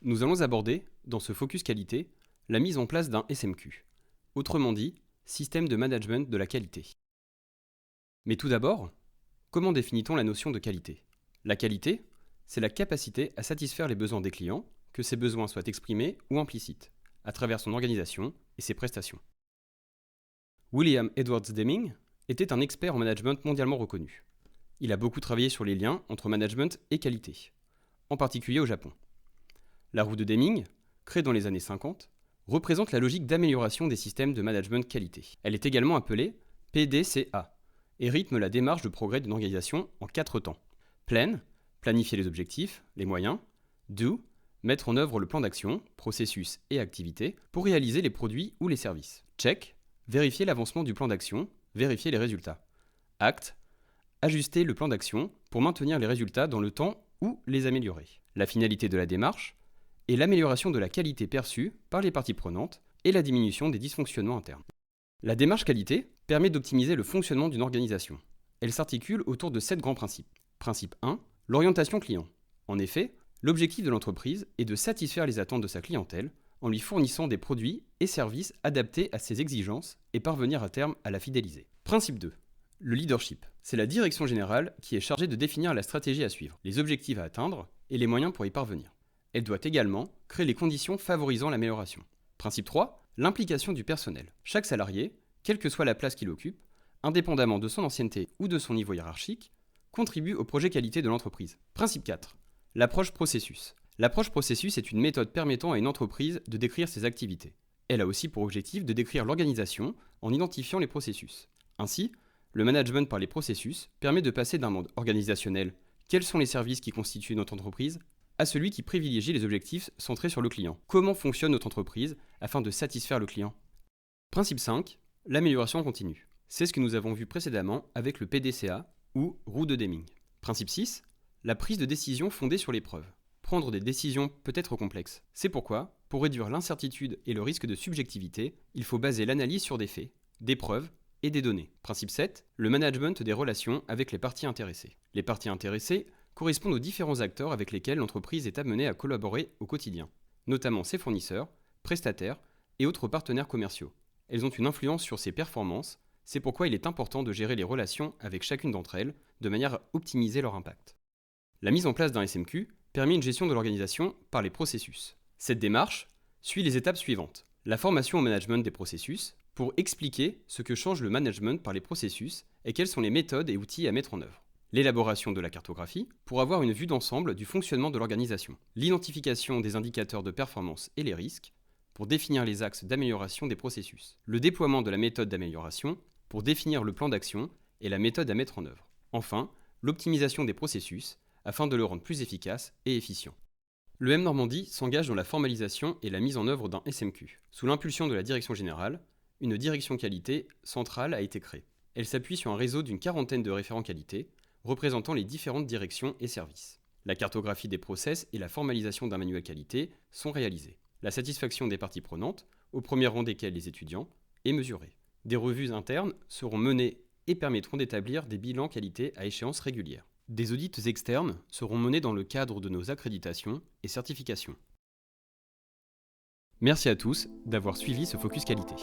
Nous allons aborder, dans ce focus qualité, la mise en place d'un SMQ, autrement dit, système de management de la qualité. Mais tout d'abord, comment définit-on la notion de qualité? La qualité, c'est la capacité à satisfaire les besoins des clients, que ces besoins soient exprimés ou implicites, à travers son organisation et ses prestations. William Edwards Deming était un expert en management mondialement reconnu. Il a beaucoup travaillé sur les liens entre management et qualité, en particulier au Japon. La roue de Deming, créée dans les années 50, représente la logique d'amélioration des systèmes de management qualité. Elle est également appelée PDCA et rythme la démarche de progrès d'une organisation en 4 temps. Plan, planifier les objectifs, les moyens. Do, mettre en œuvre le plan d'action, processus et activités pour réaliser les produits ou les services. Check, vérifier l'avancement du plan d'action, vérifier les résultats. Act, ajuster le plan d'action pour maintenir les résultats dans le temps ou les améliorer. La finalité de la démarche est l'amélioration de la qualité perçue par les parties prenantes et la diminution des dysfonctionnements internes. La démarche qualité permet d'optimiser le fonctionnement d'une organisation. Elle s'articule autour de 7 grands principes. Principe 1, l'orientation client. En effet, l'objectif de l'entreprise est de satisfaire les attentes de sa clientèle en lui fournissant des produits et services adaptés à ses exigences et parvenir à terme à la fidéliser. Principe 2, le leadership. C'est la direction générale qui est chargée de définir la stratégie à suivre, les objectifs à atteindre et les moyens pour y parvenir. Elle doit également créer les conditions favorisant l'amélioration. Principe 3, l'implication du personnel. Chaque salarié, quelle que soit la place qu'il occupe, indépendamment de son ancienneté ou de son niveau hiérarchique, contribue au projet qualité de l'entreprise. Principe 4, l'approche processus. L'approche processus est une méthode permettant à une entreprise de décrire ses activités. Elle a aussi pour objectif de décrire l'organisation en identifiant les processus. Ainsi, le management par les processus permet de passer d'un mode organisationnel, quels sont les services qui constituent notre entreprise, à celui qui privilégie les objectifs centrés sur le client. Comment fonctionne notre entreprise afin de satisfaire le client? Principe 5, l'amélioration continue. C'est ce que nous avons vu précédemment avec le PDCA ou roue de Deming. Principe 6, la prise de décision fondée sur les preuves. Prendre des décisions peut être complexe. C'est pourquoi, pour réduire l'incertitude et le risque de subjectivité, il faut baser l'analyse sur des faits, des preuves et des données. Principe 7, le management des relations avec les parties intéressées. Les parties intéressées correspondent aux différents acteurs avec lesquels l'entreprise est amenée à collaborer au quotidien, notamment ses fournisseurs, prestataires et autres partenaires commerciaux. Elles ont une influence sur ses performances, c'est pourquoi il est important de gérer les relations avec chacune d'entre elles de manière à optimiser leur impact. La mise en place d'un SMQ permet une gestion de l'organisation par les processus. Cette démarche suit les étapes suivantes. La formation au management des processus, pour expliquer ce que change le management par les processus et quelles sont les méthodes et outils à mettre en œuvre. L'élaboration de la cartographie, pour avoir une vue d'ensemble du fonctionnement de l'organisation. L'identification des indicateurs de performance et les risques, pour définir les axes d'amélioration des processus. Le déploiement de la méthode d'amélioration, pour définir le plan d'action et la méthode à mettre en œuvre. Enfin, l'optimisation des processus, afin de le rendre plus efficace et efficient. Le M Normandie s'engage dans la formalisation et la mise en œuvre d'un SMQ. Sous l'impulsion de la direction générale, une direction qualité centrale a été créée. Elle s'appuie sur un réseau d'une 40aine de référents qualité, représentant les différentes directions et services. La cartographie des process et la formalisation d'un manuel qualité sont réalisées. La satisfaction des parties prenantes, au premier rang desquelles les étudiants, est mesurée. Des revues internes seront menées et permettront d'établir des bilans qualité à échéance régulière. Des audits externes seront menés dans le cadre de nos accréditations et certifications. Merci à tous d'avoir suivi ce Focus Qualité.